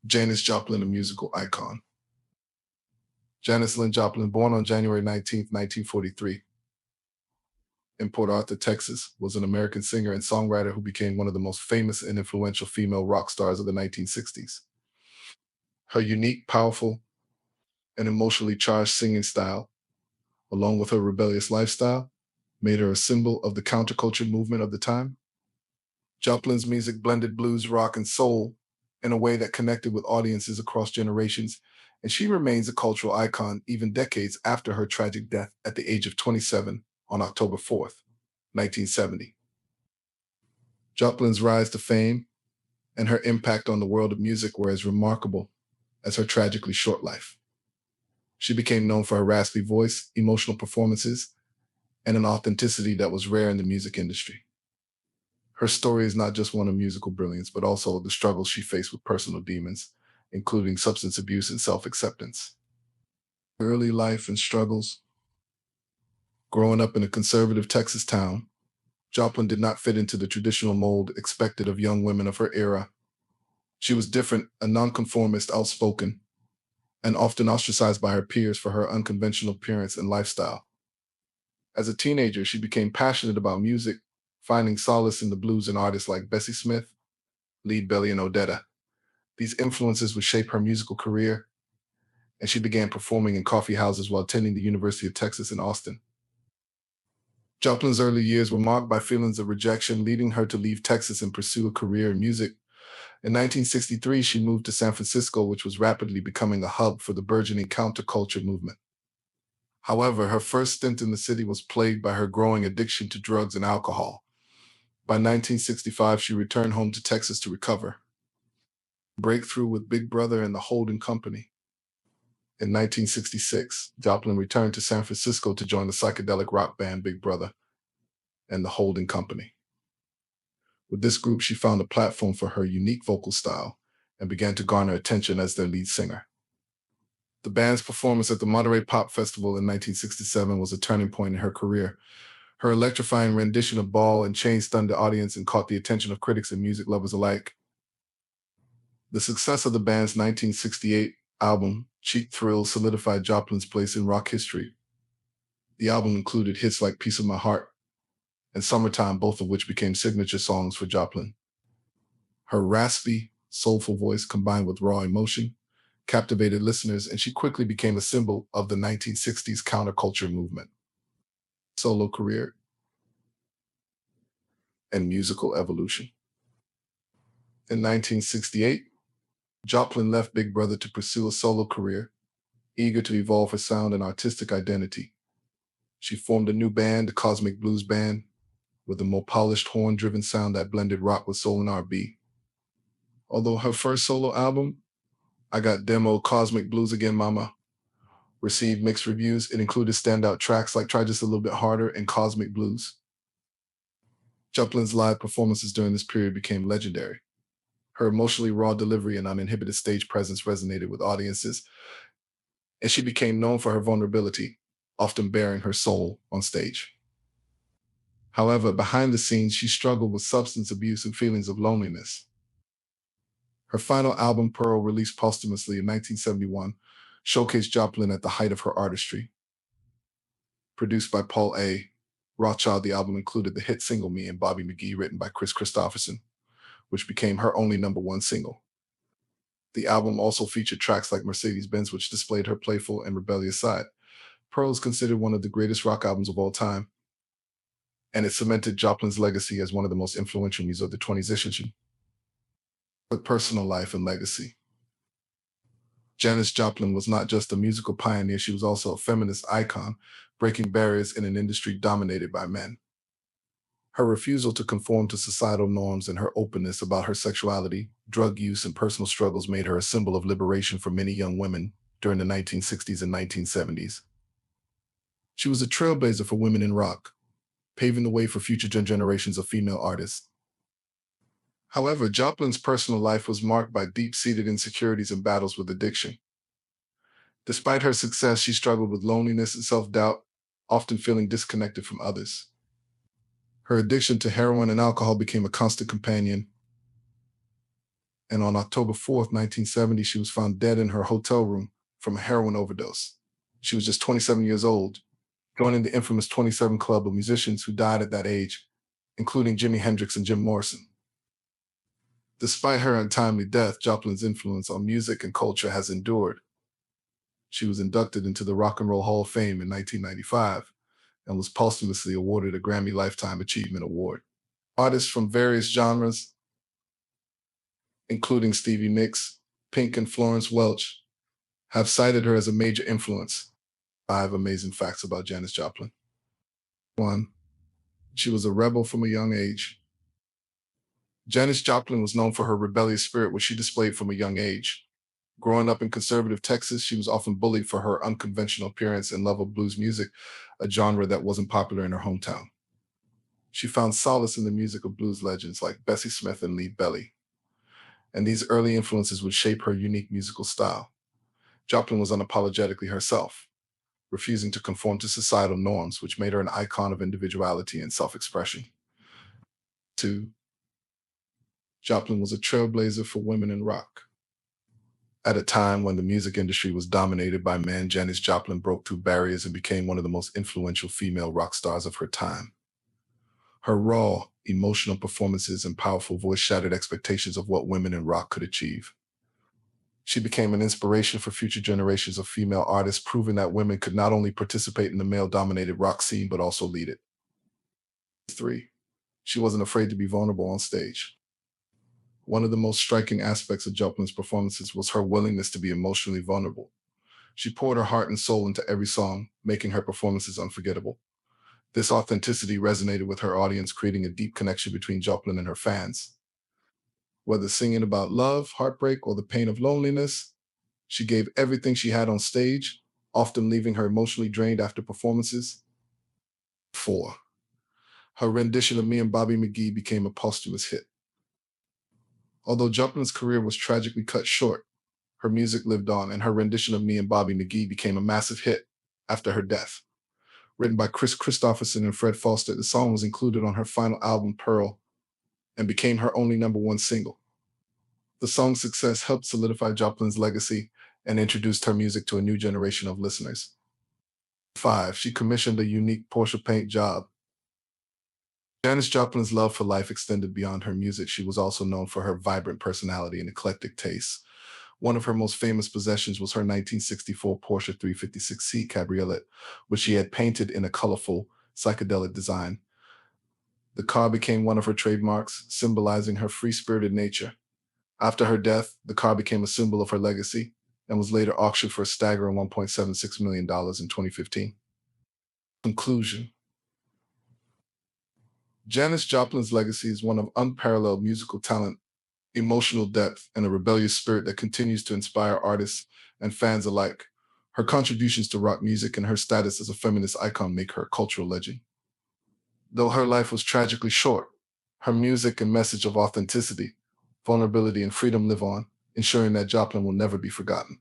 Janis Joplin, a musical icon. Janis Lynn Joplin, born on January 19, 1943, in Port Arthur, Texas, was an American singer and songwriter who became one of the most famous and influential female rock stars of the 1960s. Her unique, powerful, and emotionally charged singing style, along with her rebellious lifestyle, made her a symbol of the counterculture movement of the time. Joplin's music blended blues, rock, and soul in a way that connected with audiences across generations, and she remains a cultural icon even decades after her tragic death at the age of 27 on October 4th, 1970. Joplin's rise to fame and her impact on the world of music were as remarkable as her tragically short life. She became known for her raspy voice, emotional performances, and an authenticity that was rare in the music industry. Her story is not just one of musical brilliance, but also the struggles she faced with personal demons, including substance abuse and self-acceptance. Early life and struggles. Growing up in a conservative Texas town, Joplin did not fit into the traditional mold expected of young women of her era. She was different, a nonconformist, outspoken, and often ostracized by her peers for her unconventional appearance and lifestyle. As a teenager, she became passionate about music, finding solace in the blues and artists like Bessie Smith, Lead Belly, and Odetta. These influences would shape her musical career, and she began performing in coffee houses while attending the University of Texas in Austin. Joplin's early years were marked by feelings of rejection, leading her to leave Texas and pursue a career in music. In 1963, she moved to San Francisco, which was rapidly becoming a hub for the burgeoning counterculture movement. However, her first stint in the city was plagued by her growing addiction to drugs and alcohol. By 1965, she returned home to Texas to recover. Breakthrough with Big Brother and the Holding Company. In 1966, Joplin returned to San Francisco to join the psychedelic rock band Big Brother and the Holding Company. With this group, she found a platform for her unique vocal style and began to garner attention as their lead singer. The band's performance at the Monterey Pop Festival in 1967 was a turning point in her career. Her electrifying rendition of Ball and Chain stunned the audience and caught the attention of critics and music lovers alike. The success of the band's 1968 album, Cheap Thrills, solidified Joplin's place in rock history. The album included hits like Piece of My Heart and Summertime, both of which became signature songs for Joplin. Her raspy, soulful voice combined with raw emotion captivated listeners, and she quickly became a symbol of the 1960s counterculture movement. Solo career and musical evolution. In 1968, Joplin left Big Brother to pursue a solo career, eager to evolve her sound and artistic identity. She formed a new band, the Cosmic Blues Band, with a more polished horn-driven sound that blended rock with soul and R&B. Although her first solo album, I Got Demo Cosmic Blues Again Mama, received mixed reviews, it included standout tracks like Try Just a Little Bit Harder and Cosmic Blues. Joplin's live performances during this period became legendary. Her emotionally raw delivery and uninhibited stage presence resonated with audiences, and she became known for her vulnerability, often bearing her soul on stage. However, behind the scenes, she struggled with substance abuse and feelings of loneliness. Her final album, Pearl, released posthumously in 1971, showcased Joplin at the height of her artistry. Produced by Paul A. Rothchild, the album included the hit single Me and Bobby McGee, written by Chris Christopherson, which became her only #1 single. The album also featured tracks like Mercedes-Benz, which displayed her playful and rebellious side. Pearl is considered one of the greatest rock albums of all time, and it cemented Joplin's legacy as one of the most influential music of the 20th century. But personal life and legacy. Janis Joplin was not just a musical pioneer, she was also a feminist icon, breaking barriers in an industry dominated by men. Her refusal to conform to societal norms and her openness about her sexuality, drug use, and personal struggles made her a symbol of liberation for many young women during the 1960s and 1970s. She was a trailblazer for women in rock, paving the way for future generations of female artists. However, Joplin's personal life was marked by deep-seated insecurities and battles with addiction. Despite her success, she struggled with loneliness and self-doubt, often feeling disconnected from others. Her addiction to heroin and alcohol became a constant companion, and on October 4th, 1970, she was found dead in her hotel room from a heroin overdose. She was just 27 years old, joining the infamous 27 Club of musicians who died at that age, including Jimi Hendrix and Jim Morrison. Despite her untimely death, Joplin's influence on music and culture has endured. She was inducted into the Rock and Roll Hall of Fame in 1995 and was posthumously awarded a Grammy Lifetime Achievement Award. Artists from various genres, including Stevie Nicks, Pink, and Florence Welch, have cited her as a major influence. 5 amazing facts about Janis Joplin. 1. She was a rebel from a young age. Janis Joplin was known for her rebellious spirit, which she displayed from a young age. Growing up in conservative Texas, she was often bullied for her unconventional appearance and love of blues music, a genre that wasn't popular in her hometown. She found solace in the music of blues legends like Bessie Smith and Lead Belly, and these early influences would shape her unique musical style. Joplin was unapologetically herself, refusing to conform to societal norms, which made her an icon of individuality and self-expression. 2. Joplin was a trailblazer for women in rock. At a time when the music industry was dominated by men, Janis Joplin broke through barriers and became one of the most influential female rock stars of her time. Her raw, emotional performances and powerful voice shattered expectations of what women in rock could achieve. She became an inspiration for future generations of female artists, proving that women could not only participate in the male-dominated rock scene, but also lead it. 3. She wasn't afraid to be vulnerable on stage. One of the most striking aspects of Joplin's performances was her willingness to be emotionally vulnerable. She poured her heart and soul into every song, making her performances unforgettable. This authenticity resonated with her audience, creating a deep connection between Joplin and her fans. Whether singing about love, heartbreak, or the pain of loneliness, she gave everything she had on stage, often leaving her emotionally drained after performances. 4. Her rendition of Me and Bobby McGee became a posthumous hit. Although Joplin's career was tragically cut short, her music lived on, and her rendition of Me and Bobby McGee became a massive hit after her death. Written by Chris Christopherson and Fred Foster, the song was included on her final album, Pearl, and became her only #1 single. The song's success helped solidify Joplin's legacy and introduced her music to a new generation of listeners. 5. She commissioned a unique Porsche paint job. Janis Joplin's love for life extended beyond her music. She was also known for her vibrant personality and eclectic tastes. One of her most famous possessions was her 1964 Porsche 356C Cabriolet, which she had painted in a colorful, psychedelic design. The car became one of her trademarks, symbolizing her free-spirited nature. After her death, the car became a symbol of her legacy and was later auctioned for a staggering $1.76 million in 2015. Conclusion. Janis Joplin's legacy is one of unparalleled musical talent, emotional depth, and a rebellious spirit that continues to inspire artists and fans alike. Her contributions to rock music and her status as a feminist icon make her a cultural legend. Though her life was tragically short, her music and message of authenticity, vulnerability, and freedom live on, ensuring that Joplin will never be forgotten.